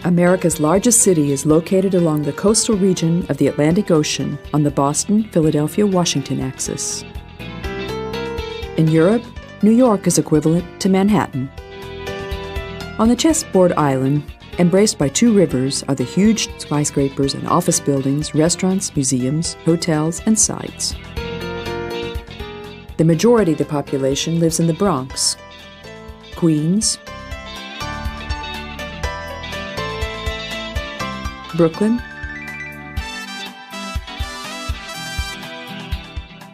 America's largest city is located along the coastal region of the Atlantic Ocean on the Boston, Philadelphia, Washington axis. In Europe, New York is equivalent to Manhattan. On the chessboard island, embraced by two rivers, are the huge skyscrapers and office buildings, restaurants, museums, hotels, and sites. The majority of the population lives in the Bronx, Queens, Brooklyn,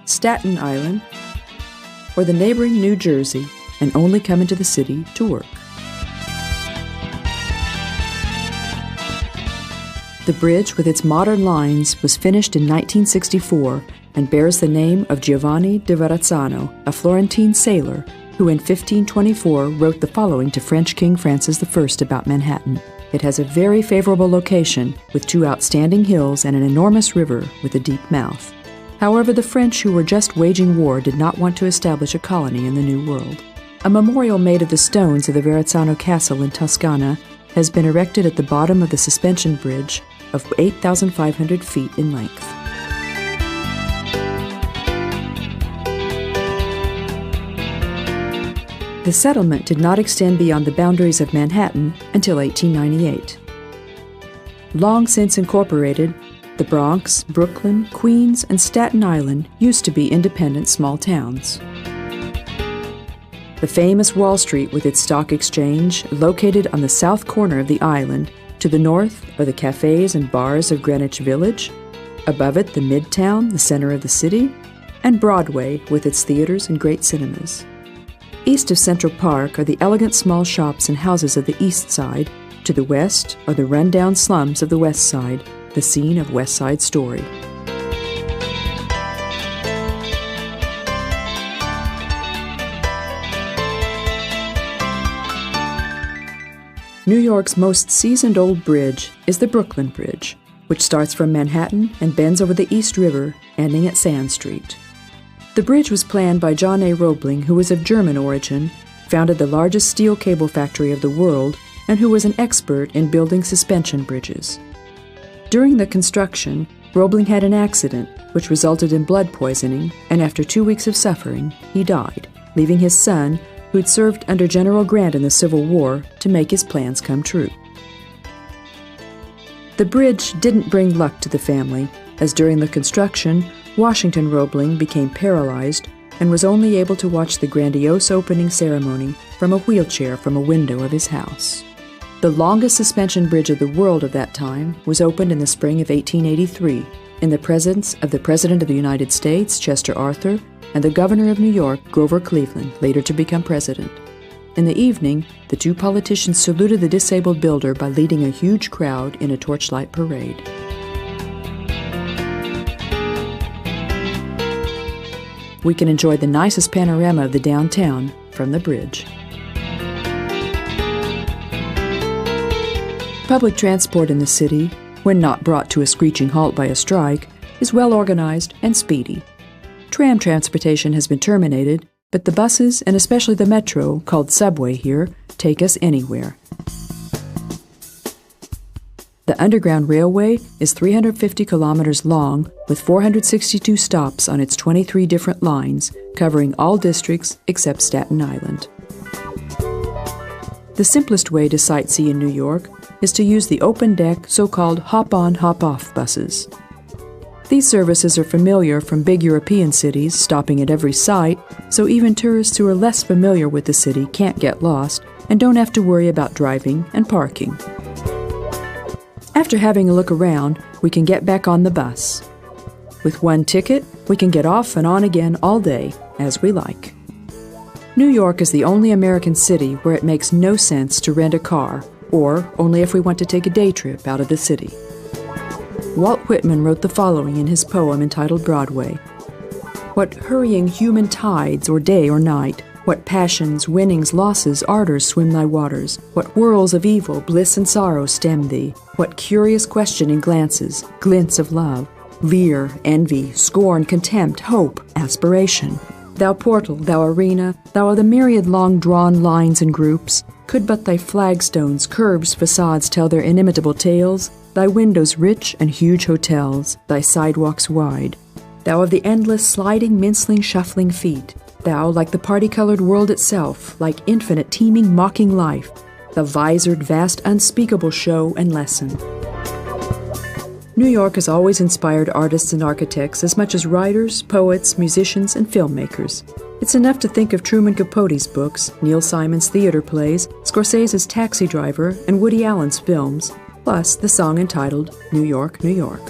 Staten Island, or the neighboring New Jersey, and only come into the city to work. The bridge with its modern lines was finished in 1964 and bears the name of Giovanni di Verrazzano, a Florentine sailor who in 1524 wrote the following to French King Francis I about Manhattan. It has a very favorable location with two outstanding hills and an enormous river with a deep mouth. However, the French who were just waging war did not want to establish a colony in the New World. A memorial made of the stones of the Verrazzano Castle in Toscana has been erected at the bottom of the suspension bridge of 8,500 feet in length. The settlement did not extend beyond the boundaries of Manhattan until 1898. Long since incorporated, the Bronx, Brooklyn, Queens, and Staten Island used to be independent small towns. The famous Wall Street with its stock exchange, located on the south corner of the island, to the north are the cafes and bars of Greenwich Village, above it the Midtown, the center of the city, and Broadway with its theaters and great cinemas. East of Central Park are the elegant small shops and houses of the East Side. To the west are the run-down slums of the West Side, the scene of West Side Story. New York's most seasoned old bridge is the Brooklyn Bridge, which starts from Manhattan and bends over the East River, ending at Sand Street. The bridge was planned by John A. Roebling, who was of German origin, founded the largest steel cable factory of the world, and who was an expert in building suspension bridges. During the construction, Roebling had an accident which resulted in blood poisoning, and after 2 weeks of suffering, he died, leaving his son, who'd served under General Grant in the Civil War, to make his plans come true. The bridge didn't bring luck to the family, as during the construction, Washington Roebling became paralyzed and was only able to watch the grandiose opening ceremony from a wheelchair from a window of his house. The longest suspension bridge of the world of that time was opened in the spring of 1883 in the presence of the President of the United States, Chester Arthur, and the Governor of New York, Grover Cleveland, later to become president. In the evening, the two politicians saluted the disabled builder by leading a huge crowd in a torchlight parade. We can enjoy the nicest panorama of the downtown from the bridge. Public transport in the city, when not brought to a screeching halt by a strike, is well organized and speedy. Tram transportation has been terminated, but the buses, and especially the metro, called subway here, take us anywhere. The Underground Railway is 350 kilometers long with 462 stops on its 23 different lines, covering all districts except Staten Island. The simplest way to sightsee in New York is to use the open-deck, so-called hop-on, hop-off buses. These services are familiar from big European cities, stopping at every site, so even tourists who are less familiar with the city can't get lost and don't have to worry about driving and parking. After having a look around, we can get back on the bus. With one ticket, we can get off and on again all day, as we like. New York is the only American city where it makes no sense to rent a car, or only if we want to take a day trip out of the city. Walt Whitman wrote the following in his poem entitled Broadway. What hurrying human tides, or day or night, what passions, winnings, losses, ardors swim thy waters, what whirls of evil, bliss and sorrow stem thee, what curious questioning glances, glints of love, leer, envy, scorn, contempt, hope, aspiration. Thou portal, thou arena, thou are the myriad long-drawn lines and groups, Could but thy flagstones, curbs, facades tell their inimitable tales, thy windows rich and huge hotels, thy sidewalks wide, thou of the endless sliding, mincing, shuffling feet, thou like the party-colored world itself, like infinite, teeming, mocking life, the visored, vast, unspeakable show and lesson. New York has always inspired artists and architects as much as writers, poets, musicians, and filmmakers. It's enough to think of Truman Capote's books, Neil Simon's theater plays, Scorsese's Taxi Driver, and Woody Allen's films, plus the song entitled New York, New York.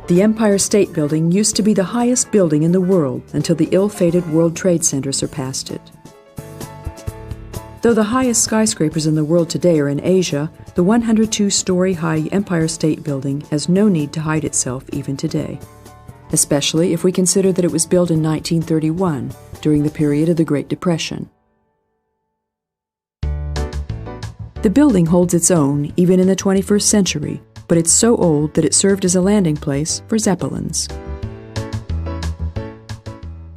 The Empire State Building used to be the highest building in the world until the ill-fated World Trade Center surpassed it. Though the highest skyscrapers in the world today are in Asia, the 102-story-high Empire State Building has no need to hide itself even today, especially if we consider that it was built in 1931, during the period of the Great Depression. The building holds its own even in the 21st century, but it's so old that it served as a landing place for Zeppelins.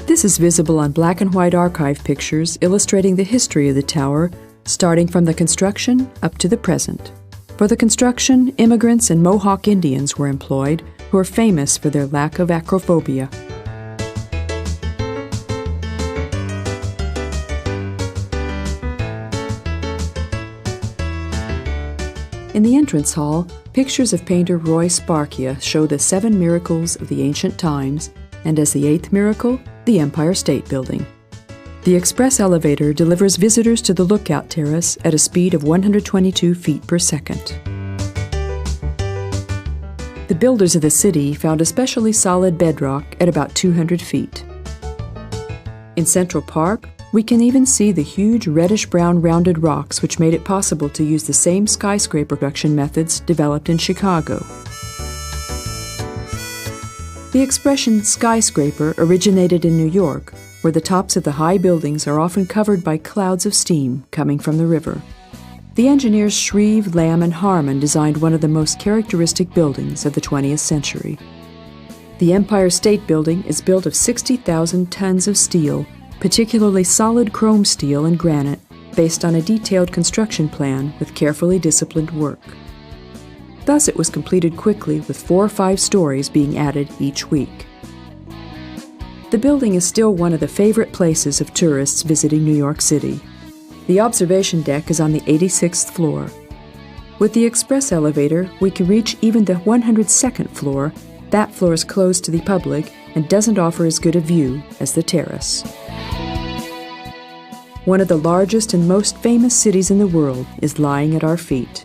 This is visible on black and white archive pictures illustrating the history of the tower, starting from the construction up to the present. For the construction, immigrants and Mohawk Indians were employed, who are famous for their lack of acrophobia. In the entrance hall, pictures of painter Roy Sparkia show the 7 miracles of the ancient times, and as the 8th miracle, the Empire State Building. The express elevator delivers visitors to the lookout terrace at a speed of 122 feet per second. The builders of the city found especially solid bedrock at about 200 feet. In Central Park, we can even see the huge reddish-brown rounded rocks which made it possible to use the same skyscraper production methods developed in Chicago. The expression skyscraper originated in New York, where the tops of the high buildings are often covered by clouds of steam coming from the river. The engineers Shreve, Lamb, and Harmon designed one of the most characteristic buildings of the 20th century. The Empire State Building is built of 60,000 tons of steel, particularly solid chrome steel and granite, based on a detailed construction plan with carefully disciplined work. Thus it was completed quickly, with 4 or 5 stories being added each week. The building is still one of the favorite places of tourists visiting New York City. The observation deck is on the 86th floor. With the express elevator, we can reach even the 102nd floor. That floor is closed to the public and doesn't offer as good a view as the terrace. One of the largest and most famous cities in the world is lying at our feet.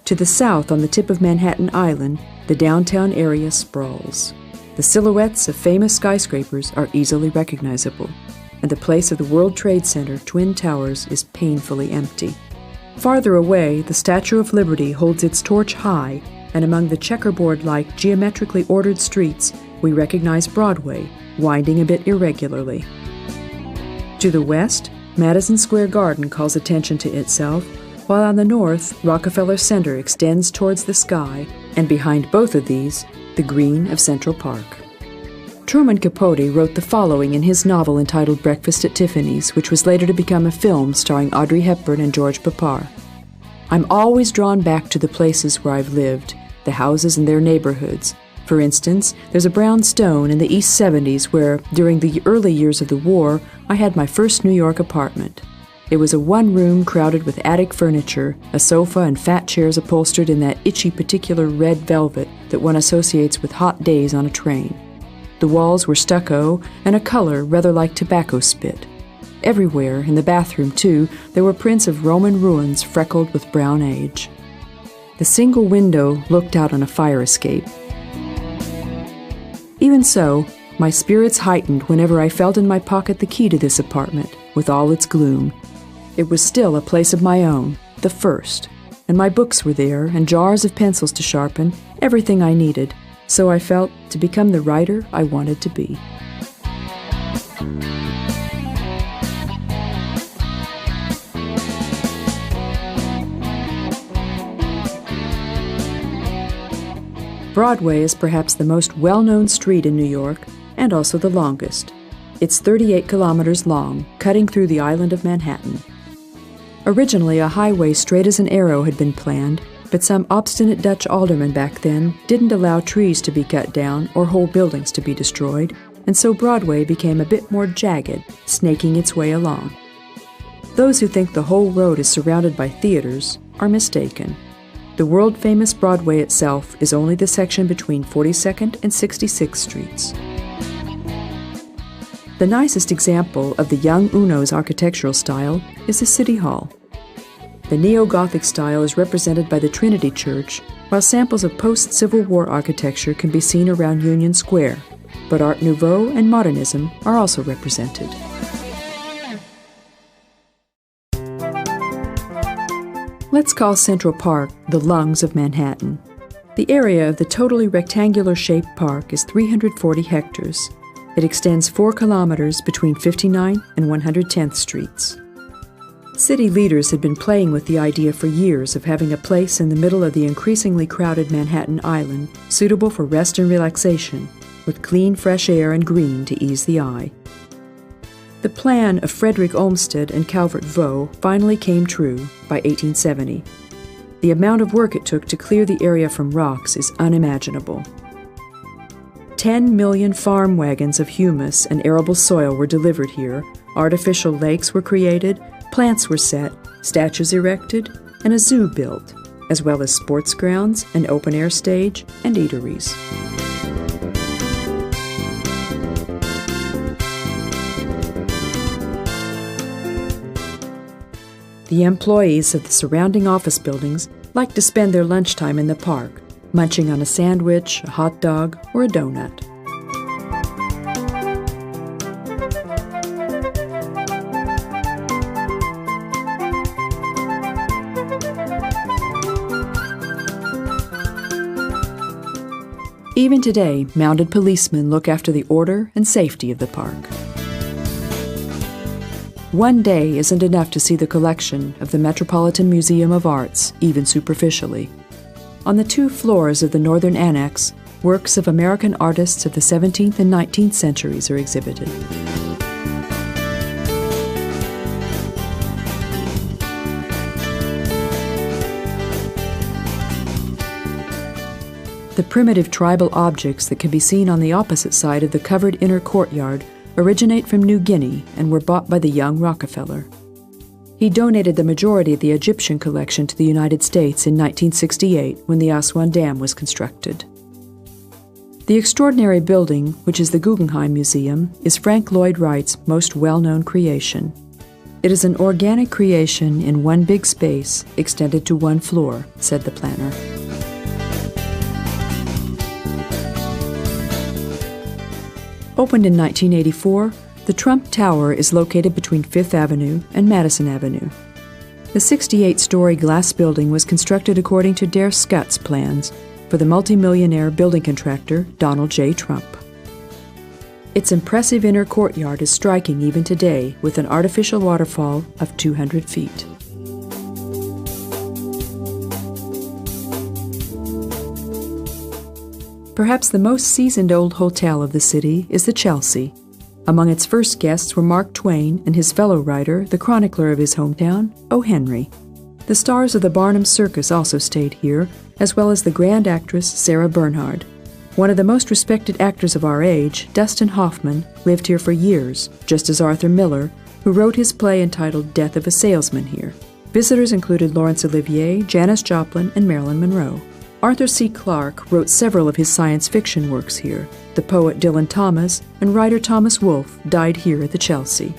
To the south, on the tip of Manhattan Island, the downtown area sprawls. The silhouettes of famous skyscrapers are easily recognizable, and the place of the World Trade Center Twin Towers is painfully empty. Farther away, the Statue of Liberty holds its torch high, and among the checkerboard-like, geometrically ordered streets, we recognize Broadway, winding a bit irregularly. To the west, Madison Square Garden calls attention to itself, while on the north, Rockefeller Center extends towards the sky, and behind both of these, the green of Central Park. Truman Capote wrote the following in his novel entitled Breakfast at Tiffany's, which was later to become a film starring Audrey Hepburn and George Papar. "I'm always drawn back to the places where I've lived, the houses and their neighborhoods. For instance, there's a brownstone in the East 70s where, during the early years of the war, I had my first New York apartment. It was a one-room crowded with attic furniture, a sofa and fat chairs upholstered in that itchy particular red velvet that one associates with hot days on a train. The walls were stucco and a color rather like tobacco spit. Everywhere, in the bathroom too, there were prints of Roman ruins freckled with brown age. The single window looked out on a fire escape. Even so, my spirits heightened whenever I felt in my pocket the key to this apartment, with all its gloom. It was still a place of my own, the first, and my books were there, and jars of pencils to sharpen, everything I needed, so I felt to become the writer I wanted to be." Broadway is perhaps the most well-known street in New York and also the longest. It's 38 kilometers long, cutting through the island of Manhattan. Originally, a highway straight as an arrow had been planned, but some obstinate Dutch aldermen back then didn't allow trees to be cut down or whole buildings to be destroyed, and so Broadway became a bit more jagged, snaking its way along. Those who think the whole road is surrounded by theaters are mistaken. The world-famous Broadway itself is only the section between 42nd and 66th Streets. The nicest example of the young Uno's architectural style is the City Hall. The neo-Gothic style is represented by the Trinity Church, while samples of post-Civil War architecture can be seen around Union Square, but Art Nouveau and modernism are also represented. Let's call Central Park the lungs of Manhattan. The area of the totally rectangular-shaped park is 340 hectares. It extends 4 kilometers between 59th and 110th Streets. City leaders had been playing with the idea for years of having a place in the middle of the increasingly crowded Manhattan Island suitable for rest and relaxation, with clean, fresh air and green to ease the eye. The plan of Frederick Olmsted and Calvert Vaux finally came true by 1870. The amount of work it took to clear the area from rocks is unimaginable. 10 million farm wagons of humus and arable soil were delivered here, artificial lakes were created, plants were set, statues erected, and a zoo built, as well as sports grounds, an open-air stage, and eateries. The employees of the surrounding office buildings like to spend their lunchtime in the park, munching on a sandwich, a hot dog, or a donut. Even today, mounted policemen look after the order and safety of the park. One day isn't enough to see the collection of the Metropolitan Museum of Arts, even superficially. On the 2 floors of the Northern Annex, works of American artists of the 17th and 19th centuries are exhibited. The primitive tribal objects that can be seen on the opposite side of the covered inner courtyard originate from New Guinea and were bought by the young Rockefeller. He donated the majority of the Egyptian collection to the United States in 1968 when the Aswan Dam was constructed. The extraordinary building, which is the Guggenheim Museum, is Frank Lloyd Wright's most well-known creation. It is an organic creation in one big space extended to 1 floor, said the planner. Opened in 1984, the Trump Tower is located between 5th Avenue and Madison Avenue. The 68-story glass building was constructed according to Dare Scott's plans for the multimillionaire building contractor Donald J. Trump. Its impressive inner courtyard is striking even today with an artificial waterfall of 200 feet. Perhaps the most seasoned old hotel of the city is the Chelsea. Among its first guests were Mark Twain and his fellow writer, the chronicler of his hometown, O. Henry. The stars of the Barnum Circus also stayed here, as well as the grand actress Sarah Bernhardt. One of the most respected actors of our age, Dustin Hoffman, lived here for years, just as Arthur Miller, who wrote his play entitled Death of a Salesman here. Visitors included Laurence Olivier, Janis Joplin, and Marilyn Monroe. Arthur C. Clarke wrote several of his science fiction works here. The poet Dylan Thomas and writer Thomas Wolfe died here at the Chelsea.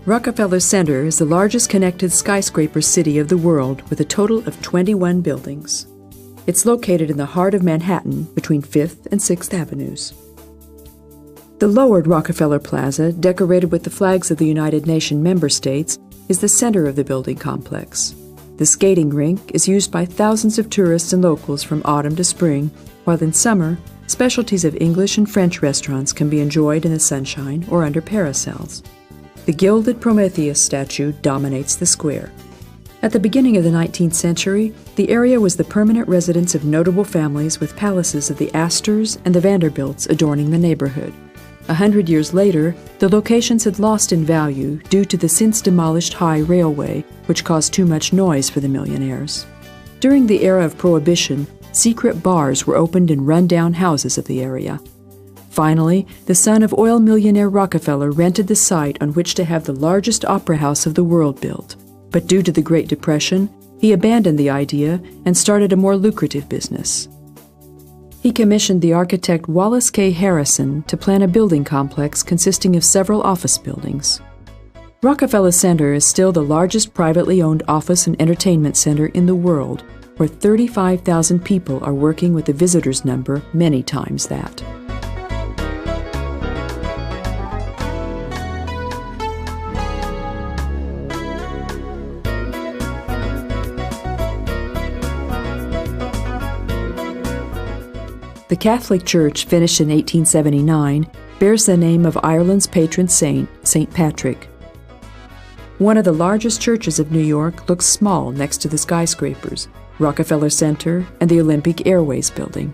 Rockefeller Center is the largest connected skyscraper city of the world with a total of 21 buildings. It's located in the heart of Manhattan between 5th and 6th Avenues. The lowered Rockefeller Plaza, decorated with the flags of the United Nations member states, is the center of the building complex. The skating rink is used by thousands of tourists and locals from autumn to spring, while in summer, specialties of English and French restaurants can be enjoyed in the sunshine or under parasols. The gilded Prometheus statue dominates the square. At the beginning of the 19th century, the area was the permanent residence of notable families with palaces of the Astors and the Vanderbilts adorning the neighborhood. 100 years later, the locations had lost in value due to the since-demolished High Railway, which caused too much noise for the millionaires. During the era of Prohibition, secret bars were opened in run-down houses of the area. Finally, the son of oil millionaire Rockefeller rented the site on which to have the largest opera house of the world built. But due to the Great Depression, he abandoned the idea and started a more lucrative business. He commissioned the architect Wallace K. Harrison to plan a building complex consisting of several office buildings. Rockefeller Center is still the largest privately owned office and entertainment center in the world, where 35,000 people are working with a visitors number many times that. The Catholic Church, finished in 1879, bears the name of Ireland's patron saint, St. Patrick. One of the largest churches of New York looks small next to the skyscrapers, Rockefeller Center and the Olympic Airways building.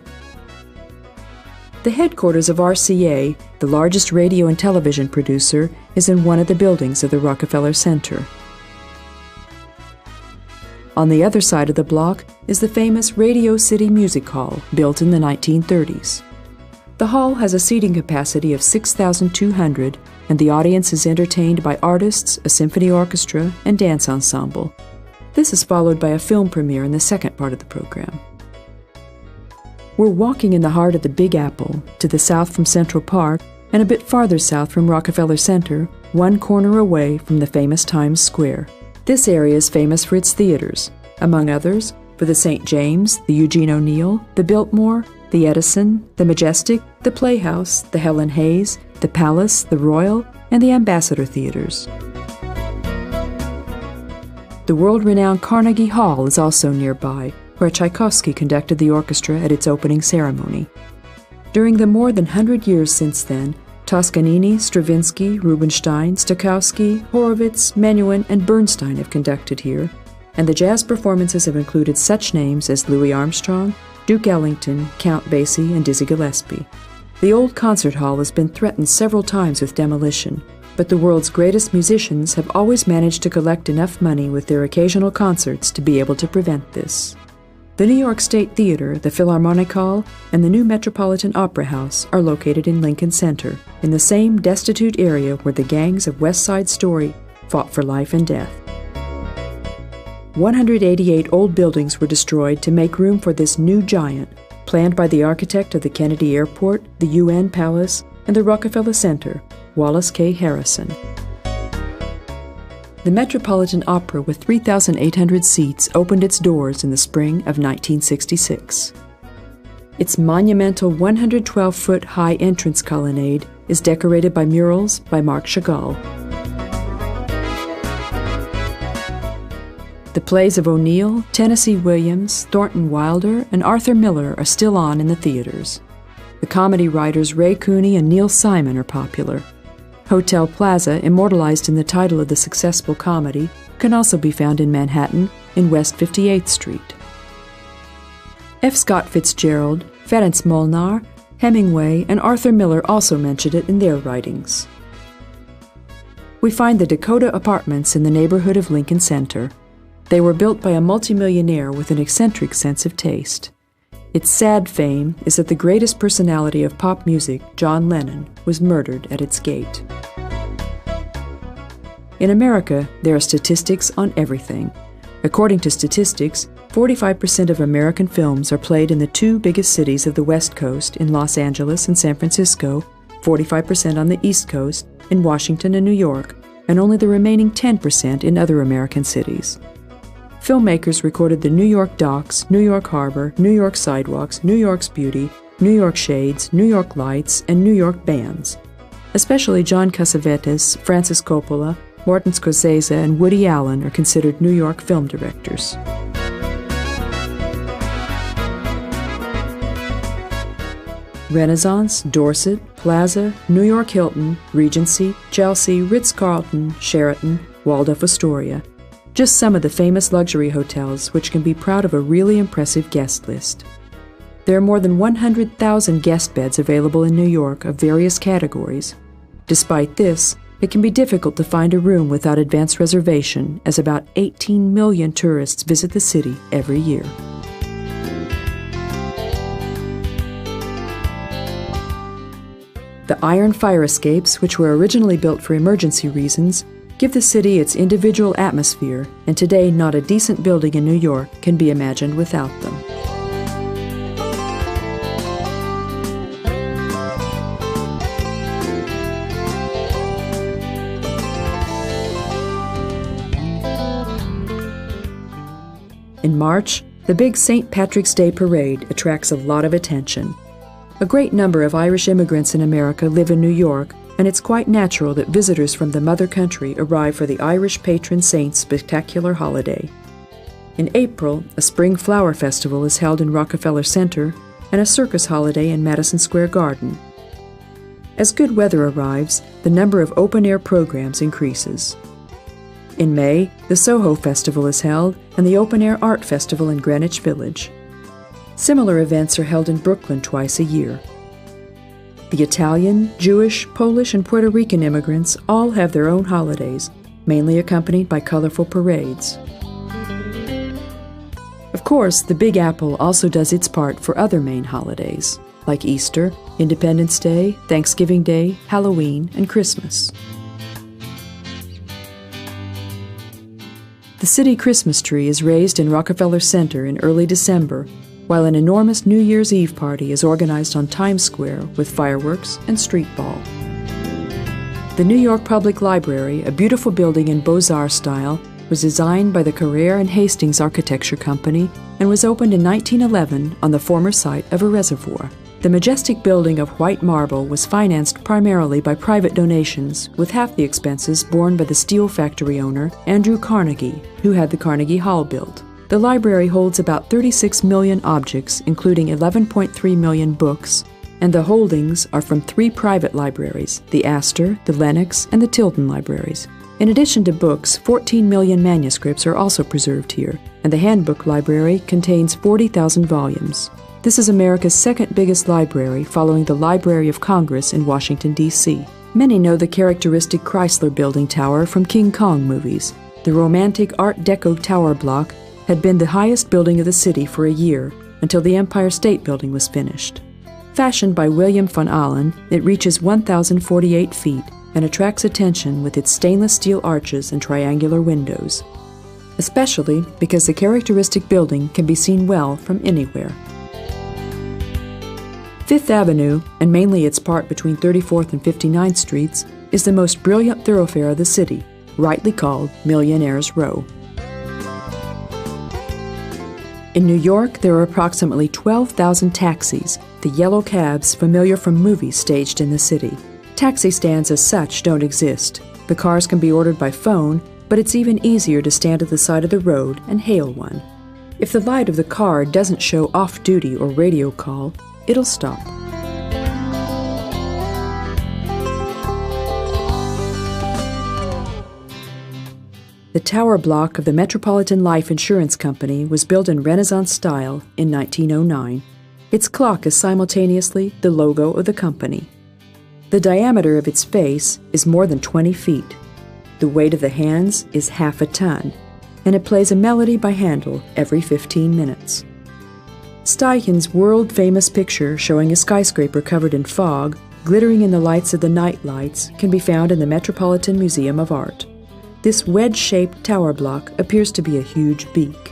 The headquarters of RCA, the largest radio and television producer, is in one of the buildings of the Rockefeller Center. On the other side of the block is the famous Radio City Music Hall, built in the 1930s. The hall has a seating capacity of 6,200, and the audience is entertained by artists, a symphony orchestra, and dance ensemble. This is followed by a film premiere in the second part of the program. We're walking in the heart of the Big Apple, to the south from Central Park, and a bit farther south from Rockefeller Center, one corner away from the famous Times Square. This area is famous for its theaters, among others, for the St. James, the Eugene O'Neill, the Biltmore, the Edison, the Majestic, the Playhouse, the Helen Hayes, the Palace, the Royal, and the Ambassador Theaters. The world-renowned Carnegie Hall is also nearby, where Tchaikovsky conducted the orchestra at its opening ceremony. During the more than 100 years since then, Toscanini, Stravinsky, Rubinstein, Stokowski, Horowitz, Menuhin, and Bernstein have conducted here, and the jazz performances have included such names as Louis Armstrong, Duke Ellington, Count Basie, and Dizzy Gillespie. The old concert hall has been threatened several times with demolition, but the world's greatest musicians have always managed to collect enough money with their occasional concerts to be able to prevent this. The New York State Theater, the Philharmonic Hall, and the new Metropolitan Opera House are located in Lincoln Center, in the same destitute area where the gangs of West Side Story fought for life and death. 188 old buildings were destroyed to make room for this new giant, planned by the architect of the Kennedy Airport, the UN Palace, and the Rockefeller Center, Wallace K. Harrison. The Metropolitan Opera, with 3,800 seats, opened its doors in the spring of 1966. Its monumental 112-foot high entrance colonnade is decorated by murals by Marc Chagall. The plays of O'Neill, Tennessee Williams, Thornton Wilder, and Arthur Miller are still on in the theaters. The comedy writers Ray Cooney and Neil Simon are popular. Hotel Plaza, immortalized in the title of the successful comedy, can also be found in Manhattan in West 58th Street. F. Scott Fitzgerald, Ferenc Molnar, Hemingway, and Arthur Miller also mentioned it in their writings. We find the Dakota Apartments in the neighborhood of Lincoln Center. They were built by a multimillionaire with an eccentric sense of taste. Its sad fame is that the greatest personality of pop music, John Lennon, was murdered at its gate. In America, there are statistics on everything. According to statistics, 45% of American films are played in the two biggest cities of the West Coast, in Los Angeles and San Francisco, 45% on the East Coast, in Washington and New York, and only the remaining 10% in other American cities. Filmmakers recorded the New York docks, New York Harbor, New York sidewalks, New York's beauty, New York shades, New York lights, and New York bands. Especially John Cassavetes, Francis Coppola, Martin Scorsese, and Woody Allen are considered New York film directors. Renaissance, Dorset, Plaza, New York Hilton, Regency, Chelsea, Ritz-Carlton, Sheraton, Waldorf Astoria. Just some of the famous luxury hotels which can be proud of a really impressive guest list. There are more than 100,000 guest beds available in New York of various categories. Despite this, it can be difficult to find a room without advance reservation, as about 18 million tourists visit the city every year. The iron fire escapes, which were originally built for emergency reasons, give the city its individual atmosphere, and today not a decent building in New York can be imagined without them. In March, the big St. Patrick's Day parade attracts a lot of attention. A great number of Irish immigrants in America live in New York, and it's quite natural that visitors from the mother country arrive for the Irish patron saint's spectacular holiday. In April, a spring flower festival is held in Rockefeller Center and a circus holiday in Madison Square Garden. As good weather arrives, the number of open-air programs increases. In May, the Soho Festival is held and the Open Air Art Festival in Greenwich Village. Similar events are held in Brooklyn twice a year. The Italian, Jewish, Polish, and Puerto Rican immigrants all have their own holidays, mainly accompanied by colorful parades. Of course, the Big Apple also does its part for other main holidays, like Easter, Independence Day, Thanksgiving Day, Halloween, and Christmas. The city Christmas tree is raised in Rockefeller Center in early December, while an enormous New Year's Eve party is organized on Times Square with fireworks and street ball. The New York Public Library, a beautiful building in Beaux-Arts style, was designed by the Carrere and Hastings Architecture Company and was opened in 1911 on the former site of a reservoir. The majestic building of white marble was financed primarily by private donations, with half the expenses borne by the steel factory owner, Andrew Carnegie, who had the Carnegie Hall built. The library holds about 36 million objects, including 11.3 million books, and the holdings are from 3 private libraries, the Astor, the Lenox, and the Tilden libraries. In addition to books, 14 million manuscripts are also preserved here, and the Handbook Library contains 40,000 volumes. This is America's second biggest library, following the Library of Congress in Washington, D.C. Many know the characteristic Chrysler Building Tower from King Kong movies. The romantic Art Deco tower block had been the highest building of the city for a year, until the Empire State Building was finished. Fashioned by William von Ahlen, it reaches 1,048 feet and attracts attention with its stainless steel arches and triangular windows, especially because the characteristic building can be seen well from anywhere. Fifth Avenue, and mainly its part between 34th and 59th Streets, is the most brilliant thoroughfare of the city, rightly called Millionaire's Row. In New York, there are approximately 12,000 taxis, the yellow cabs familiar from movies staged in the city. Taxi stands as such don't exist. The cars can be ordered by phone, but it's even easier to stand at the side of the road and hail one. If the light of the car doesn't show off-duty or radio call, it'll stop. The tower block of the Metropolitan Life Insurance Company was built in Renaissance style in 1909. Its clock is simultaneously the logo of the company. The diameter of its face is more than 20 feet. The weight of the hands is half a ton, and it plays a melody by Handel every 15 minutes. Steichen's world-famous picture showing a skyscraper covered in fog, glittering in the lights of the night lights, can be found in the Metropolitan Museum of Art. This wedge-shaped tower block appears to be a huge beak.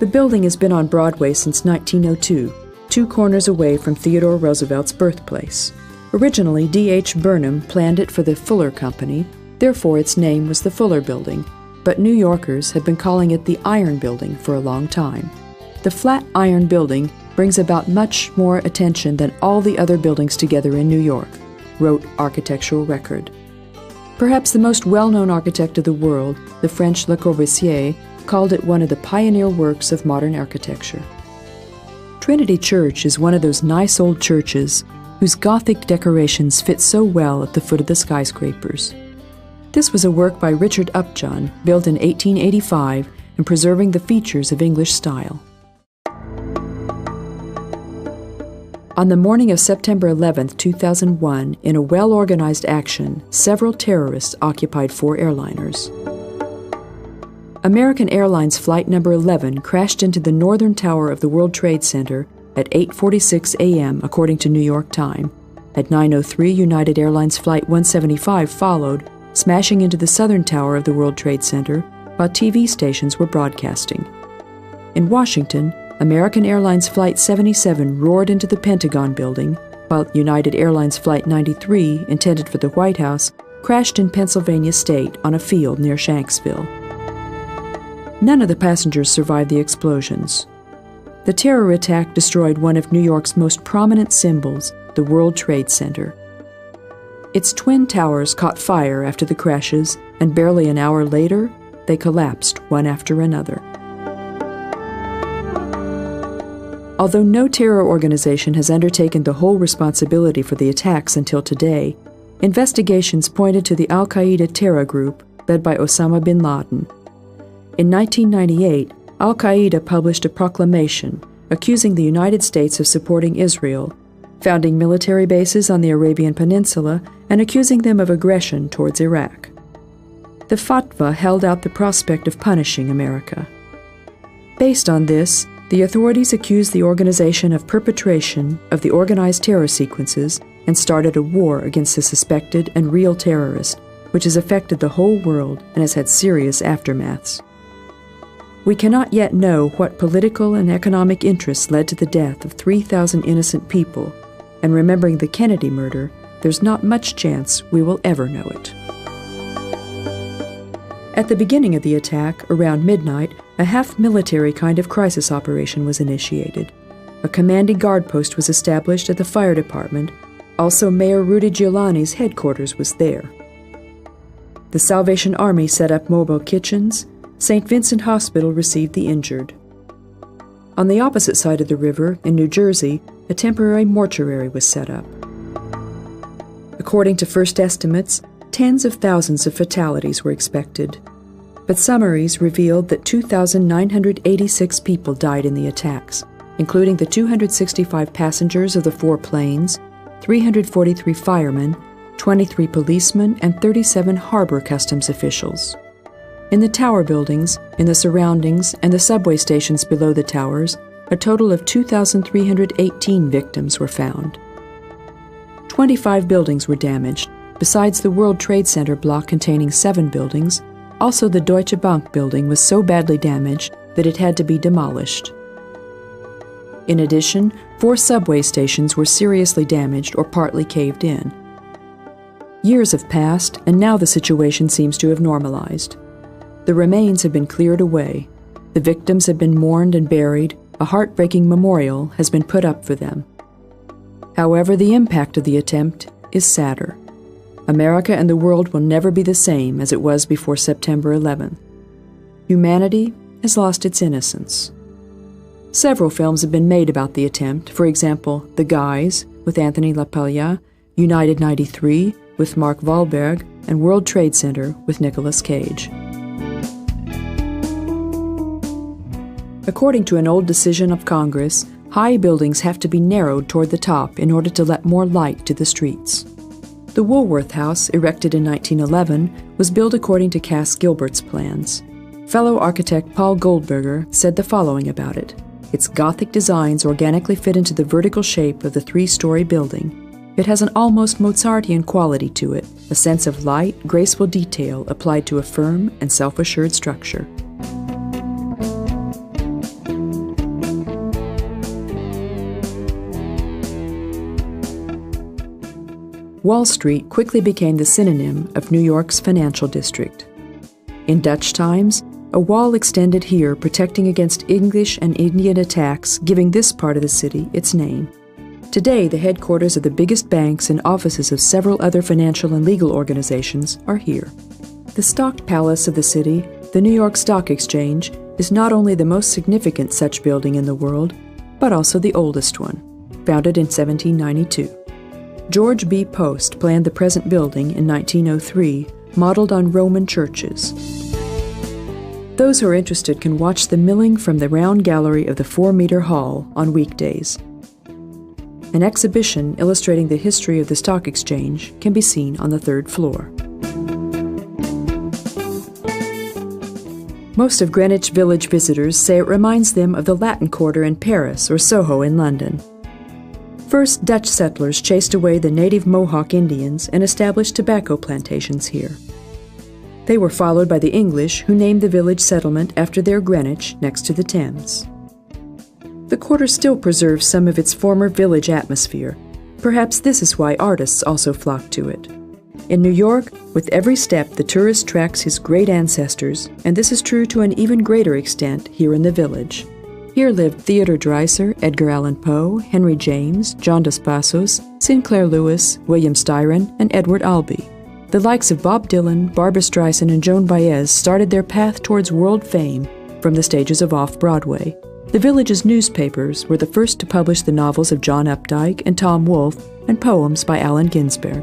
The building has been on Broadway since 1902, 2 corners away from Theodore Roosevelt's birthplace. Originally, D.H. Burnham planned it for the Fuller Company, therefore its name was the Fuller Building, but New Yorkers had been calling it the Iron Building for a long time. The flat iron building brings about much more attention than all the other buildings together in New York, wrote Architectural Record. Perhaps the most well-known architect of the world, the French Le Corbusier, called it one of the pioneer works of modern architecture. Trinity Church is one of those nice old churches whose Gothic decorations fit so well at the foot of the skyscrapers. This was a work by Richard Upjohn, built in 1885 and preserving the features of English style. On the morning of September 11, 2001, in a well-organized action, several terrorists occupied 4 airliners. American Airlines Flight Number 11 crashed into the northern tower of the World Trade Center at 8:46 a.m., according to New York time. At 9:03, United Airlines Flight 175 followed, smashing into the southern tower of the World Trade Center while TV stations were broadcasting. In Washington, American Airlines Flight 77 roared into the Pentagon building, while United Airlines Flight 93, intended for the White House, crashed in Pennsylvania State on a field near Shanksville. None of the passengers survived the explosions. The terror attack destroyed one of New York's most prominent symbols, the World Trade Center. Its twin towers caught fire after the crashes, and barely an hour later, they collapsed one after another. Although no terror organization has undertaken the whole responsibility for the attacks until today, investigations pointed to the Al-Qaeda terror group led by Osama bin Laden. In 1998, Al-Qaeda published a proclamation accusing the United States of supporting Israel, founding military bases on the Arabian Peninsula, and accusing them of aggression towards Iraq. The fatwa held out the prospect of punishing America. Based on this, the authorities accused the organization of perpetration of the organized terror sequences and started a war against the suspected and real terrorist, which has affected the whole world and has had serious aftermaths. We cannot yet know what political and economic interests led to the death of 3,000 innocent people, and remembering the Kennedy murder, there's not much chance we will ever know it. At the beginning of the attack, around midnight, a half-military kind of crisis operation was initiated. A commanding guard post was established at the fire department. Also, Mayor Rudy Giuliani's headquarters was there. The Salvation Army set up mobile kitchens. St. Vincent Hospital received the injured. On the opposite side of the river, in New Jersey, a temporary mortuary was set up. According to first estimates, tens of thousands of fatalities were expected, but summaries revealed that 2,986 people died in the attacks, including the 265 passengers of the 4 planes, 343 firemen, 23 policemen, and 37 harbor customs officials. In the tower buildings, in the surroundings, and the subway stations below the towers, a total of 2,318 victims were found. 25 buildings were damaged. Besides the World Trade Center block containing 7 buildings, also the Deutsche Bank building was so badly damaged that it had to be demolished. In addition, 4 subway stations were seriously damaged or partly caved in. Years have passed, and now the situation seems to have normalized. The remains have been cleared away. The victims have been mourned and buried. A heartbreaking memorial has been put up for them. However, the impact of the attempt is sadder. America and the world will never be the same as it was before September 11th. Humanity has lost its innocence. Several films have been made about the attempt, for example, The Guys with Anthony LaPaglia, United 93 with Mark Wahlberg, and World Trade Center with Nicolas Cage. According to an old decision of Congress, high buildings have to be narrowed toward the top in order to let more light to the streets. The Woolworth House, erected in 1911, was built according to Cass Gilbert's plans. Fellow architect Paul Goldberger said the following about it: "Its Gothic designs organically fit into the vertical shape of the 3-story building. It has an almost Mozartian quality to it, a sense of light, graceful detail applied to a firm and self-assured structure." Wall Street quickly became the synonym of New York's financial district. In Dutch times, a wall extended here protecting against English and Indian attacks, giving this part of the city its name. Today, the headquarters of the biggest banks and offices of several other financial and legal organizations are here. The Stock Palace of the city, the New York Stock Exchange, is not only the most significant such building in the world, but also the oldest one, founded in 1792. George B. Post planned the present building in 1903 modeled on Roman churches. Those who are interested can watch the milling from the round gallery of the 4-meter hall on weekdays. An exhibition illustrating the history of the stock exchange can be seen on the 3rd floor. Most of Greenwich Village visitors say it reminds them of the Latin Quarter in Paris or Soho in London. First, Dutch settlers chased away the native Mohawk Indians and established tobacco plantations here. They were followed by the English, who named the village settlement after their Greenwich next to the Thames. The quarter still preserves some of its former village atmosphere. Perhaps this is why artists also flock to it. In New York, with every step the tourist tracks his great ancestors, and this is true to an even greater extent here in the village. Here lived Theodore Dreiser, Edgar Allan Poe, Henry James, John Dos Passos, Sinclair Lewis, William Styron, and Edward Albee. The likes of Bob Dylan, Barbra Streisand, and Joan Baez started their path towards world fame from the stages of Off-Broadway. The village's newspapers were the first to publish the novels of John Updike and Tom Wolfe and poems by Allen Ginsberg.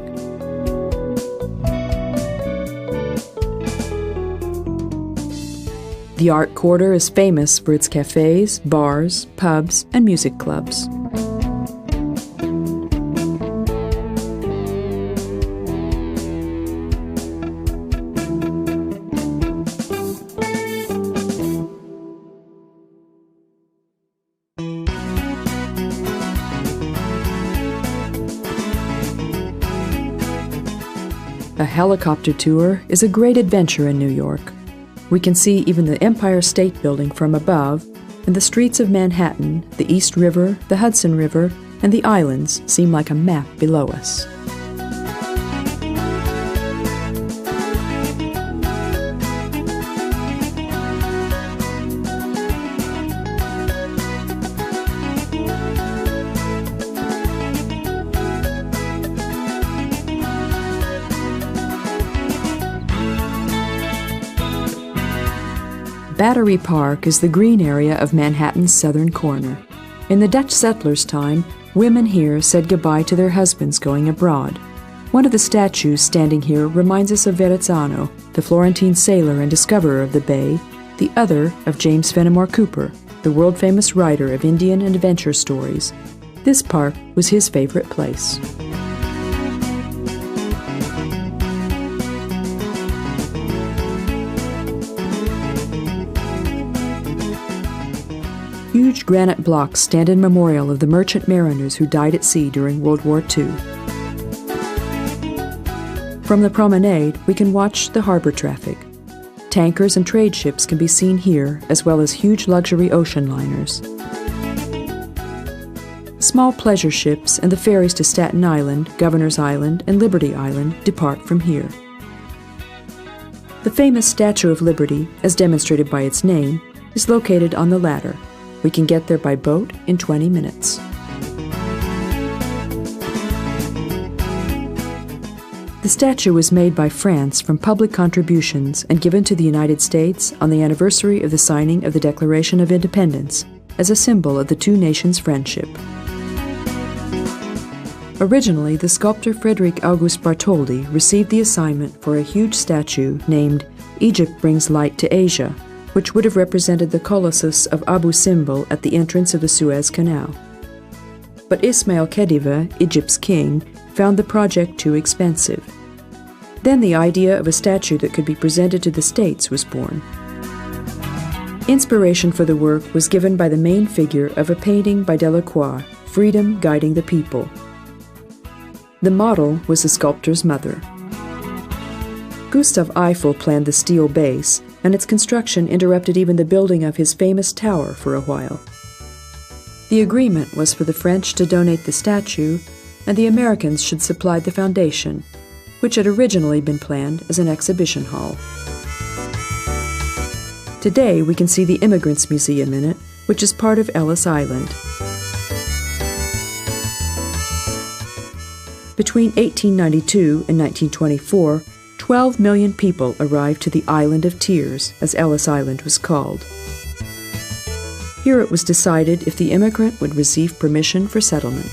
The art quarter is famous for its cafes, bars, pubs, and music clubs. A helicopter tour is a great adventure in New York. We can see even the Empire State Building from above, and the streets of Manhattan, the East River, the Hudson River, and the islands seem like a map below us. Battery Park is the green area of Manhattan's southern corner. In the Dutch settlers' time, women here said goodbye to their husbands going abroad. One of the statues standing here reminds us of Verrazzano, the Florentine sailor and discoverer of the bay, the other of James Fenimore Cooper, the world-famous writer of Indian and adventure stories. This park was his favorite place. Huge granite blocks stand in memorial of the merchant mariners who died at sea during World War II. From the promenade, we can watch the harbor traffic. Tankers and trade ships can be seen here, as well as huge luxury ocean liners. Small pleasure ships and the ferries to Staten Island, Governor's Island, and Liberty Island depart from here. The famous Statue of Liberty, as demonstrated by its name, is located on the latter. We can get there by boat in 20 minutes. The statue was made by France from public contributions and given to the United States on the anniversary of the signing of the Declaration of Independence as a symbol of the two nations' friendship. Originally, the sculptor Frederick August Bartholdi received the assignment for a huge statue named Egypt Brings Light to Asia, which would have represented the Colossus of Abu Simbel at the entrance of the Suez Canal. But Ismail Khedive, Egypt's king, found the project too expensive. Then the idea of a statue that could be presented to the States was born. Inspiration for the work was given by the main figure of a painting by Delacroix, Freedom Guiding the People. The model was the sculptor's mother. Gustave Eiffel planned the steel base, and its construction interrupted even the building of his famous tower for a while. The agreement was for the French to donate the statue, and the Americans should supply the foundation, which had originally been planned as an exhibition hall. Today we can see the Immigrants Museum in it, which is part of Ellis Island. Between 1892 and 1924, 12 million people arrived to the Island of Tears, as Ellis Island was called. Here it was decided if the immigrant would receive permission for settlement.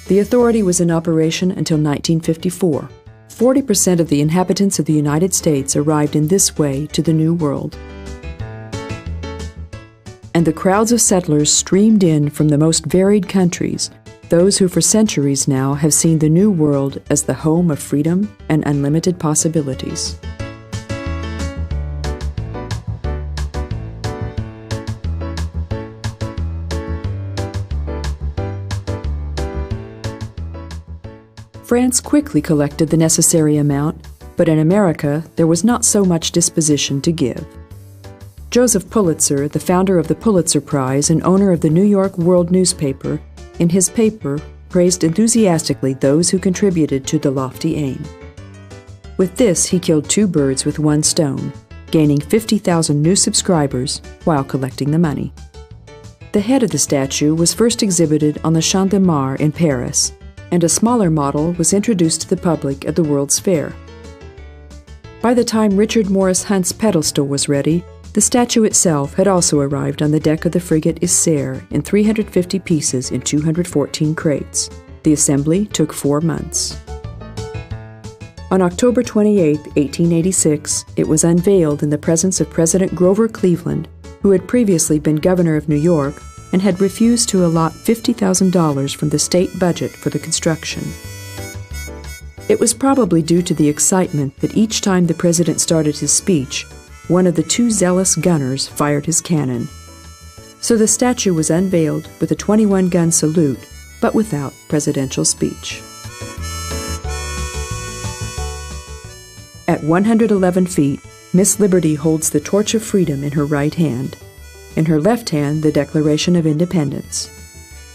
The authority was in operation until 1954. 40% of the inhabitants of the United States arrived in this way to the New World. And the crowds of settlers streamed in from the most varied countries, those who for centuries now have seen the New World as the home of freedom and unlimited possibilities. France quickly collected the necessary amount, but in America there was not so much disposition to give. Joseph Pulitzer, the founder of the Pulitzer Prize and owner of the New York World newspaper, in his paper praised enthusiastically those who contributed to the lofty aim. With this, he killed two birds with one stone, gaining 50,000 new subscribers while collecting the money. The head of the statue was first exhibited on the Champ de Mars in Paris, and a smaller model was introduced to the public at the World's Fair. By the time Richard Morris Hunt's pedestal was ready, the statue itself had also arrived on the deck of the frigate Isère in 350 pieces in 214 crates. The assembly took 4 months. On October 28, 1886, it was unveiled in the presence of President Grover Cleveland, who had previously been governor of New York and had refused to allot $50,000 from the state budget for the construction. It was probably due to the excitement that each time the president started his speech, one of the two zealous gunners fired his cannon. So the statue was unveiled with a 21-gun salute, but without presidential speech. At 111 feet, Miss Liberty holds the torch of freedom in her right hand. In her left hand, the Declaration of Independence.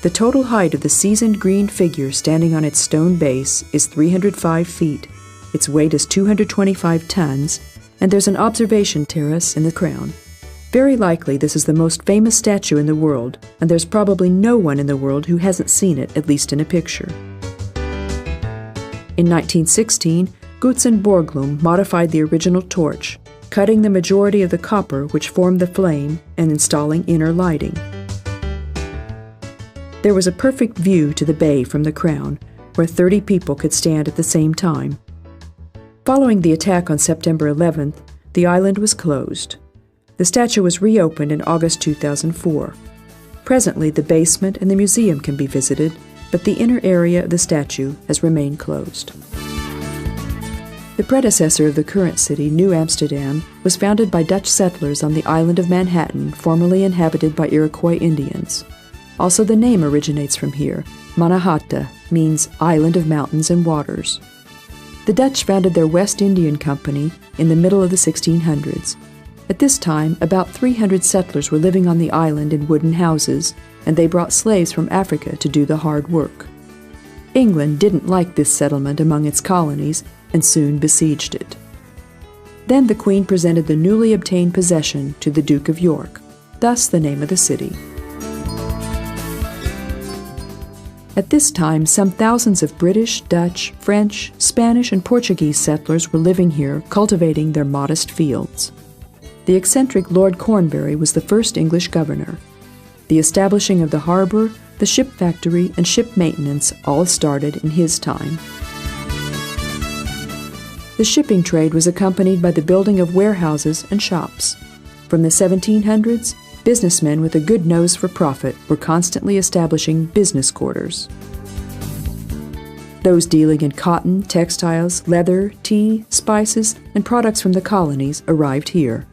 The total height of the seasoned green figure standing on its stone base is 305 feet. Its weight is 225 tons, and there's an observation terrace in the crown. Very likely this is the most famous statue in the world, and there's probably no one in the world who hasn't seen it, at least in a picture. In 1916, Gutzen Borglum modified the original torch, cutting the majority of the copper which formed the flame and installing inner lighting. There was a perfect view to the bay from the crown, where 30 people could stand at the same time. Following the attack on September 11th, the island was closed. The statue was reopened in August 2004. Presently, the basement and the museum can be visited, but the inner area of the statue has remained closed. The predecessor of the current city, New Amsterdam, was founded by Dutch settlers on the island of Manhattan, formerly inhabited by Iroquois Indians. Also, the name originates from here. Mannahatta means Island of Mountains and Waters. The Dutch founded their West Indian Company in the middle of the 1600s. At this time, about 300 settlers were living on the island in wooden houses, and they brought slaves from Africa to do the hard work. England didn't like this settlement among its colonies and soon besieged it. Then the Queen presented the newly obtained possession to the Duke of York, thus the name of the city. At this time, some thousands of British, Dutch, French, Spanish, and Portuguese settlers were living here, cultivating their modest fields. The eccentric Lord Cornbury was the first English governor. The establishing of the harbor, the ship factory, and ship maintenance all started in his time. The shipping trade was accompanied by the building of warehouses and shops. From the 1700s, businessmen with a good nose for profit were constantly establishing business quarters. Those dealing in cotton, textiles, leather, tea, spices, and products from the colonies arrived here.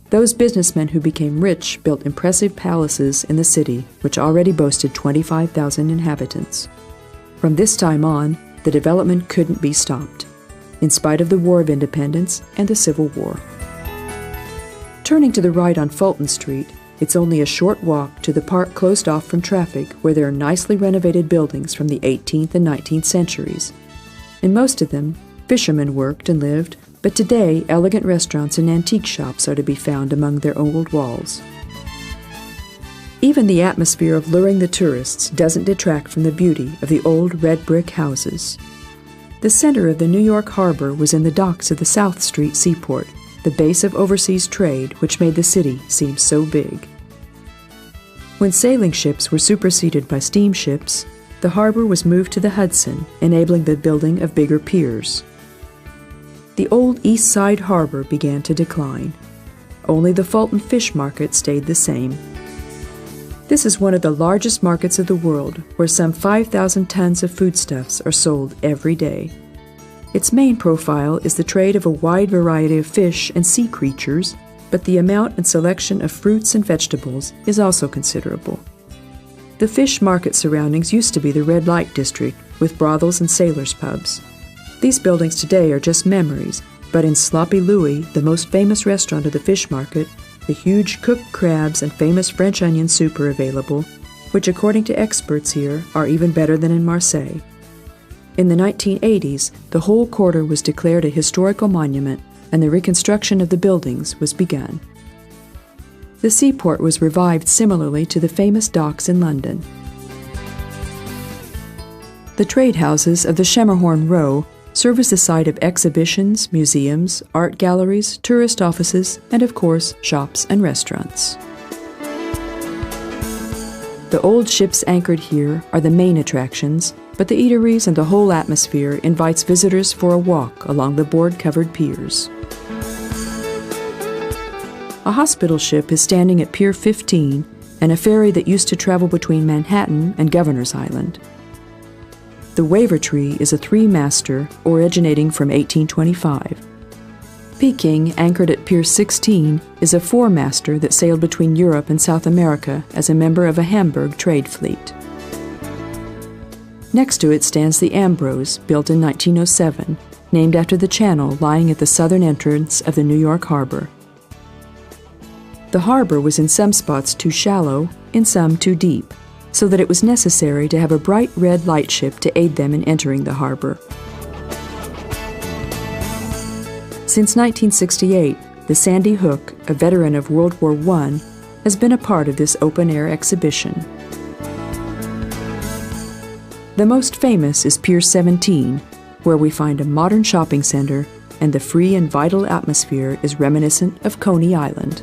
Those businessmen who became rich built impressive palaces in the city, which already boasted 25,000 inhabitants. From this time on, the development couldn't be stopped, in spite of the War of Independence and the Civil War. Turning to the right on Fulton Street, it's only a short walk to the park closed off from traffic, where there are nicely renovated buildings from the 18th and 19th centuries. In most of them, fishermen worked and lived, but today elegant restaurants and antique shops are to be found among their old walls. Even the atmosphere of luring the tourists doesn't detract from the beauty of the old red brick houses. The center of the New York harbor was in the docks of the South Street Seaport, the base of overseas trade which made the city seem so big. When sailing ships were superseded by steamships, the harbor was moved to the Hudson, enabling the building of bigger piers. The old East Side Harbor began to decline. Only the Fulton Fish Market stayed the same. This is one of the largest markets of the world, where some 5,000 tons of foodstuffs are sold every day. Its main profile is the trade of a wide variety of fish and sea creatures, but the amount and selection of fruits and vegetables is also considerable. The fish market surroundings used to be the red light district, with brothels and sailors' pubs. These buildings today are just memories, but in Sloppy Louie, the most famous restaurant of the fish market, the huge cooked crabs and famous French onion soup are available, which according to experts here are even better than in Marseille. In the 1980s, the whole quarter was declared a historical monument and the reconstruction of the buildings was begun. The seaport was revived similarly to the famous docks in London. The trade houses of the Schemerhorn Row serve as the site of exhibitions, museums, art galleries, tourist offices, and of course, shops and restaurants. The old ships anchored here are the main attractions, but the eateries and the whole atmosphere invites visitors for a walk along the board-covered piers. A hospital ship is standing at Pier 15 and a ferry that used to travel between Manhattan and Governor's Island. The Wavertree is a three-master originating from 1825. Peking, anchored at Pier 16, is a four-master that sailed between Europe and South America as a member of a Hamburg trade fleet. Next to it stands the Ambrose, built in 1907, named after the channel lying at the southern entrance of the New York harbor. The harbor was in some spots too shallow, in some too deep, so that it was necessary to have a bright red lightship to aid them in entering the harbor. Since 1968, the Sandy Hook, a veteran of World War I, has been a part of this open-air exhibition. The most famous is Pier 17, where we find a modern shopping center, and the free and vital atmosphere is reminiscent of Coney Island.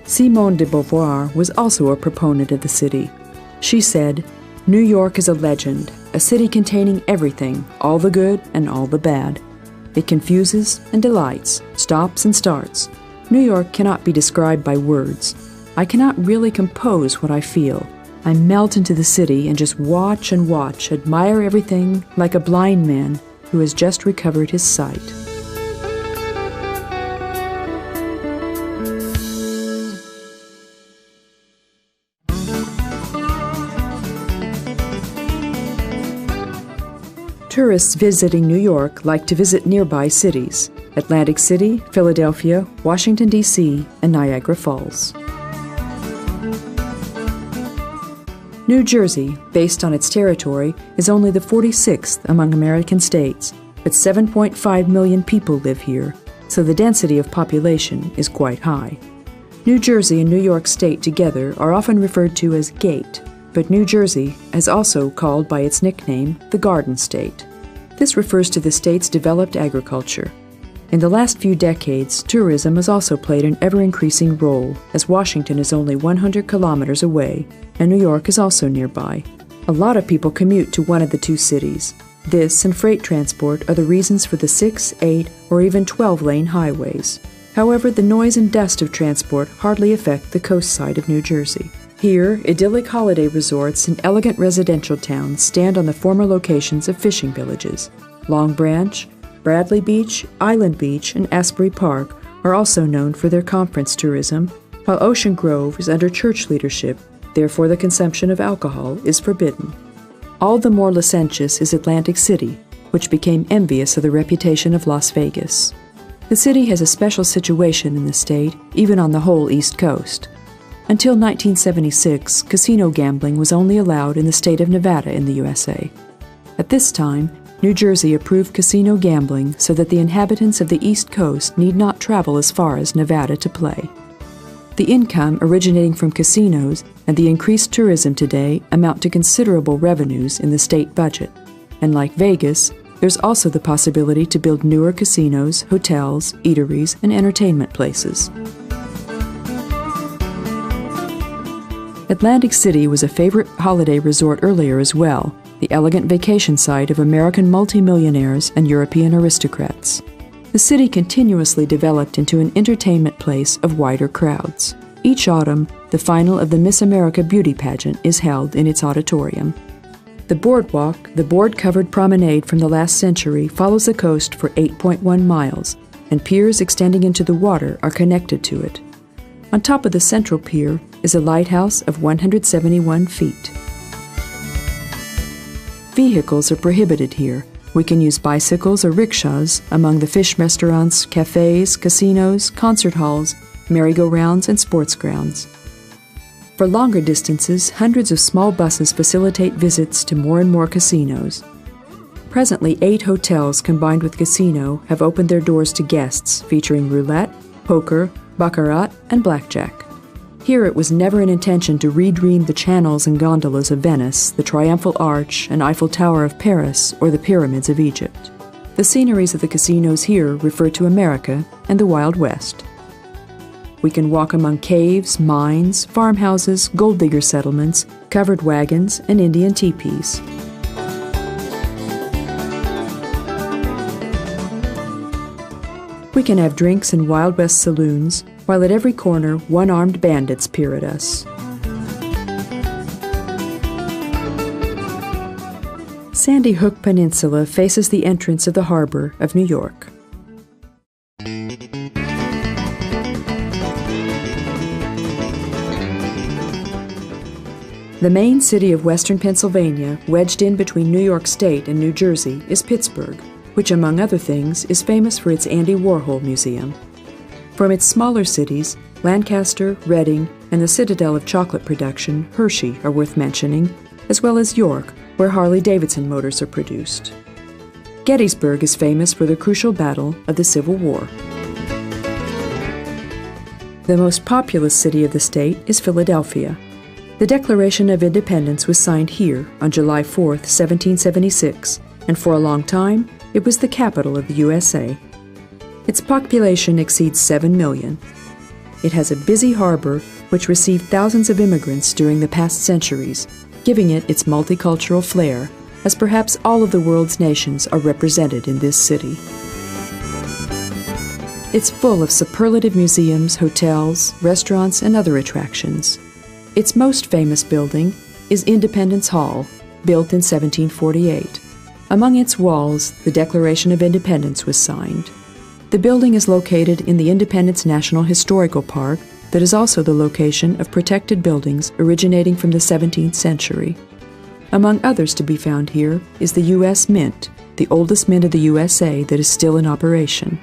Simone de Beauvoir was also a proponent of the city. She said, "New York is a legend, a city containing everything, all the good and all the bad. It confuses and delights, stops and starts. New York cannot be described by words. I cannot really compose what I feel. I melt into the city and just watch and watch, admire everything like a blind man who has just recovered his sight." Tourists visiting New York like to visit nearby cities: Atlantic City, Philadelphia, Washington, D.C., and Niagara Falls. New Jersey, based on its territory, is only the 46th among American states, but 7.5 million people live here, so the density of population is quite high. New Jersey and New York State together are often referred to as GATE, but New Jersey is also called by its nickname the Garden State. This refers to the state's developed agriculture. In the last few decades, tourism has also played an ever-increasing role, as Washington is only 100 kilometers away, and New York is also nearby. A lot of people commute to one of the two cities. This and freight transport are the reasons for the 6, 8, or even 12-lane highways. However, the noise and dust of transport hardly affect the coast side of New Jersey. Here, idyllic holiday resorts and elegant residential towns stand on the former locations of fishing villages. Long Branch, Bradley Beach, Island Beach, and Asbury Park are also known for their conference tourism, while Ocean Grove is under church leadership, therefore the consumption of alcohol is forbidden. All the more licentious is Atlantic City, which became envious of the reputation of Las Vegas. The city has a special situation in the state, even on the whole East Coast. Until 1976, casino gambling was only allowed in the state of Nevada in the USA. At this time, New Jersey approved casino gambling so that the inhabitants of the East Coast need not travel as far as Nevada to play. The income originating from casinos and the increased tourism today amount to considerable revenues in the state budget. And like Vegas, there's also the possibility to build newer casinos, hotels, eateries, and entertainment places. Atlantic City was a favorite holiday resort earlier as well, the elegant vacation site of American multimillionaires and European aristocrats. The city continuously developed into an entertainment place of wider crowds. Each autumn, the final of the Miss America beauty pageant is held in its auditorium. The boardwalk, the board-covered promenade from the last century, follows the coast for 8.1 miles, and piers extending into the water are connected to it. On top of the central pier is a lighthouse of 171 feet. Vehicles are prohibited here. We can use bicycles or rickshaws among the fish restaurants, cafes, casinos, concert halls, merry-go-rounds, and sports grounds. For longer distances, hundreds of small buses facilitate visits to more and more casinos. Presently, 8 hotels combined with casino have opened their doors to guests, featuring roulette, poker, baccarat, and blackjack. Here it was never an intention to redream the channels and gondolas of Venice, the Triumphal Arch and Eiffel Tower of Paris, or the pyramids of Egypt. The sceneries of the casinos here refer to America and the Wild West. We can walk among caves, mines, farmhouses, gold digger settlements, covered wagons, and Indian teepees. We can have drinks in Wild West saloons, while at every corner one-armed bandits peer at us. Sandy Hook Peninsula faces the entrance of the harbor of New York. The main city of western Pennsylvania, wedged in between New York State and New Jersey, is Pittsburgh, which, among other things, is famous for its Andy Warhol Museum. From its smaller cities, Lancaster, Reading, and the citadel of chocolate production, Hershey, are worth mentioning, as well as York, where Harley-Davidson motors are produced. Gettysburg is famous for the crucial battle of the Civil War. The most populous city of the state is Philadelphia. The Declaration of Independence was signed here on July 4, 1776, and for a long time, it was the capital of the USA. Its population exceeds 7 million. It has a busy harbor which received thousands of immigrants during the past centuries, giving it its multicultural flair, as perhaps all of the world's nations are represented in this city. It's full of superlative museums, hotels, restaurants, and other attractions. Its most famous building is Independence Hall, built in 1748. Among its walls, the Declaration of Independence was signed. The building is located in the Independence National Historical Park that is also the location of protected buildings originating from the 17th century. Among others to be found here is the U.S. Mint, the oldest mint of the USA that is still in operation.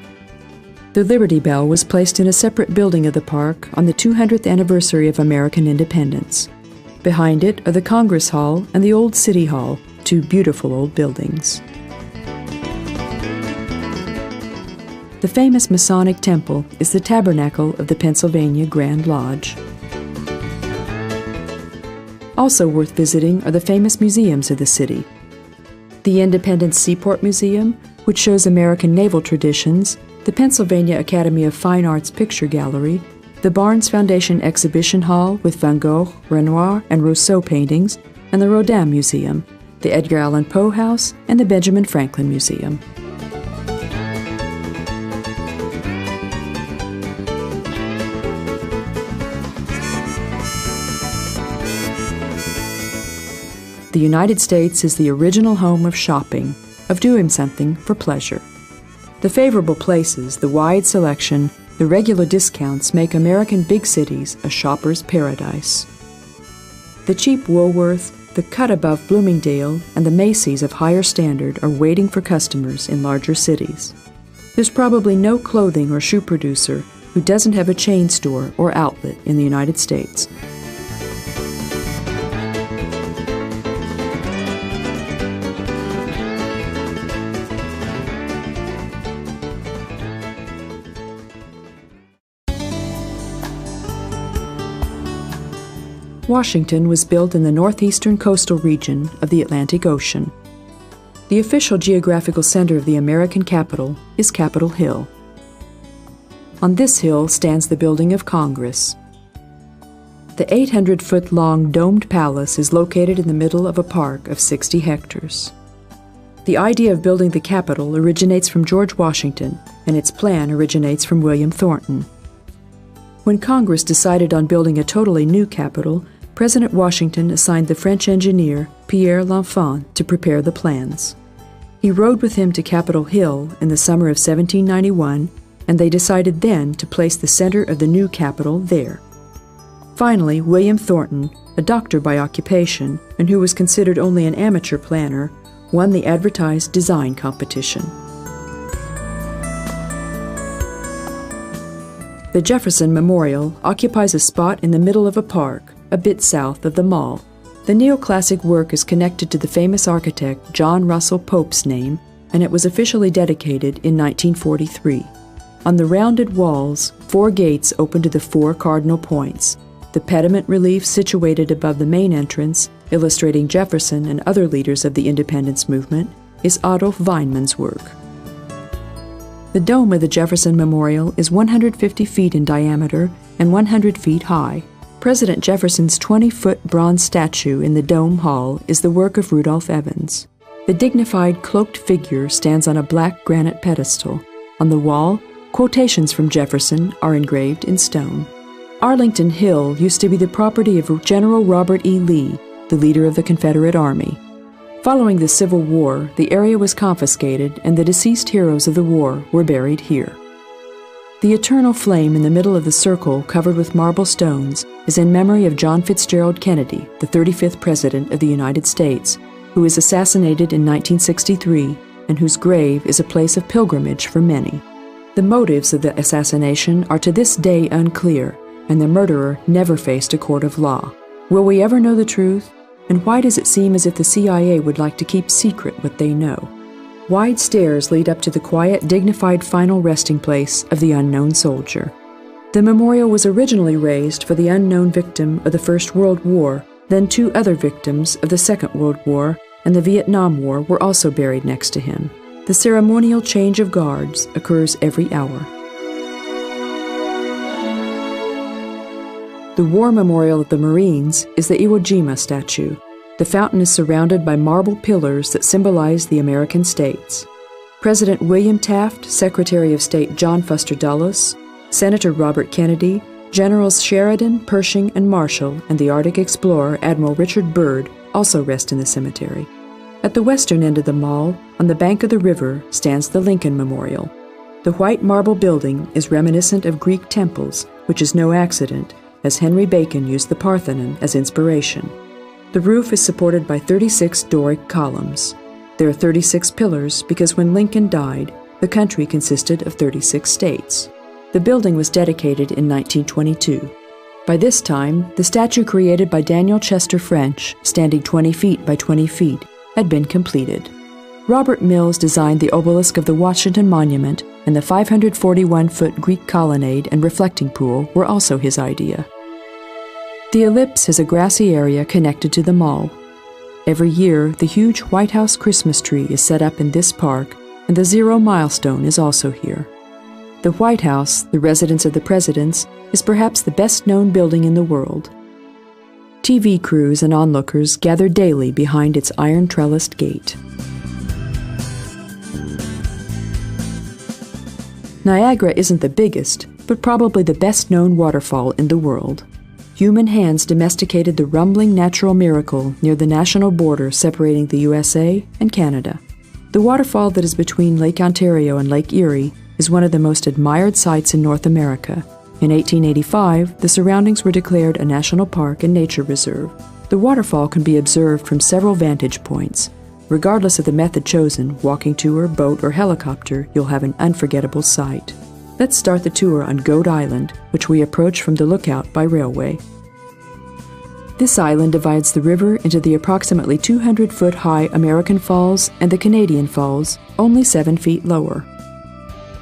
The Liberty Bell was placed in a separate building of the park on the 200th anniversary of American independence. Behind it are the Congress Hall and the Old City Hall, 2 beautiful old buildings. The famous Masonic temple is the Tabernacle of the Pennsylvania Grand Lodge. Also worth visiting are the famous museums of the city. The Independence Seaport Museum, which shows American naval traditions, the Pennsylvania Academy of Fine Arts Picture Gallery, the Barnes Foundation Exhibition Hall with Van Gogh, Renoir, and Rousseau paintings, and the Rodin Museum, the Edgar Allan Poe House, and the Benjamin Franklin Museum. The United States is the original home of shopping, of doing something for pleasure. The favorable places, the wide selection, the regular discounts make American big cities a shopper's paradise. The cheap Woolworth, the cut above Bloomingdale, and the Macy's of higher standard are waiting for customers in larger cities. There's probably no clothing or shoe producer who doesn't have a chain store or outlet in the United States. Washington was built in the northeastern coastal region of the Atlantic Ocean. The official geographical center of the American capital is Capitol Hill. On this hill stands the building of Congress. The 800-foot-long domed palace is located in the middle of a park of 60 hectares. The idea of building the Capitol originates from George Washington, and its plan originates from William Thornton. When Congress decided on building a totally new Capitol, President Washington assigned the French engineer Pierre L'Enfant to prepare the plans. He rode with him to Capitol Hill in the summer of 1791, and they decided then to place the center of the new Capitol there. Finally, William Thornton, a doctor by occupation and who was considered only an amateur planner, won the advertised design competition. The Jefferson Memorial occupies a spot in the middle of a park, a bit south of the mall. The neoclassic work is connected to the famous architect John Russell Pope's name, and it was officially dedicated in 1943. On the rounded walls, 4 gates open to the 4 cardinal points. The pediment relief situated above the main entrance, illustrating Jefferson and other leaders of the independence movement, is Adolf Weinmann's work. The dome of the Jefferson Memorial is 150 feet in diameter and 100 feet high. President Jefferson's 20-foot bronze statue in the Dome Hall is the work of Rudolph Evans. The dignified, cloaked figure stands on a black granite pedestal. On the wall, quotations from Jefferson are engraved in stone. Arlington Hill used to be the property of General Robert E. Lee, the leader of the Confederate Army. Following the Civil War, the area was confiscated and the deceased heroes of the war were buried here. The eternal flame in the middle of the circle covered with marble stones is in memory of John Fitzgerald Kennedy, the 35th President of the United States, who was assassinated in 1963 and whose grave is a place of pilgrimage for many. The motives of the assassination are to this day unclear, and the murderer never faced a court of law. Will we ever know the truth? And why does it seem as if the CIA would like to keep secret what they know? Wide stairs lead up to the quiet, dignified final resting place of the unknown soldier. The memorial was originally raised for the unknown victim of the First World War, then 2 other victims of the Second World War and the Vietnam War were also buried next to him. The ceremonial change of guards occurs every hour. The War Memorial of the Marines is the Iwo Jima statue. The fountain is surrounded by marble pillars that symbolize the American states. President William Taft, Secretary of State John Foster Dulles, Senator Robert Kennedy, Generals Sheridan, Pershing, and Marshall, and the Arctic explorer Admiral Richard Byrd also rest in the cemetery. At the western end of the mall, on the bank of the river, stands the Lincoln Memorial. The white marble building is reminiscent of Greek temples, which is no accident, as Henry Bacon used the Parthenon as inspiration. The roof is supported by 36 Doric columns. There are 36 pillars because when Lincoln died, the country consisted of 36 states. The building was dedicated in 1922. By this time, the statue created by Daniel Chester French, standing 20 feet by 20 feet, had been completed. Robert Mills designed the obelisk of the Washington Monument, and the 541-foot Greek colonnade and reflecting pool were also his idea. The ellipse has a grassy area connected to the mall. Every year, the huge White House Christmas tree is set up in this park, and the Zero Milestone is also here. The White House, the residence of the presidents, is perhaps the best-known building in the world. TV crews and onlookers gather daily behind its iron trellised gate. Niagara isn't the biggest, but probably the best-known waterfall in the world. Human hands domesticated the rumbling natural miracle near the national border separating the USA and Canada. The waterfall that is between Lake Ontario and Lake Erie is one of the most admired sights in North America. In 1885, the surroundings were declared a national park and nature reserve. The waterfall can be observed from several vantage points. Regardless of the method chosen, walking tour, boat, or helicopter, you'll have an unforgettable sight. Let's start the tour on Goat Island, which we approach from the lookout by railway. This island divides the river into the approximately 200-foot high American Falls and the Canadian Falls, only 7 feet lower.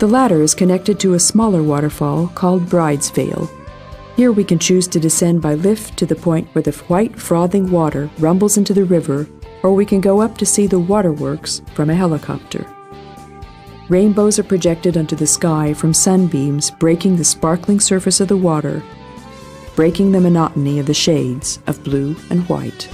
The latter is connected to a smaller waterfall called Bride's Veil. Here we can choose to descend by lift to the point where the white, frothing water rumbles into the river, or we can go up to see the waterworks from a helicopter. Rainbows are projected onto the sky from sunbeams breaking the sparkling surface of the water, breaking the monotony of the shades of blue and white.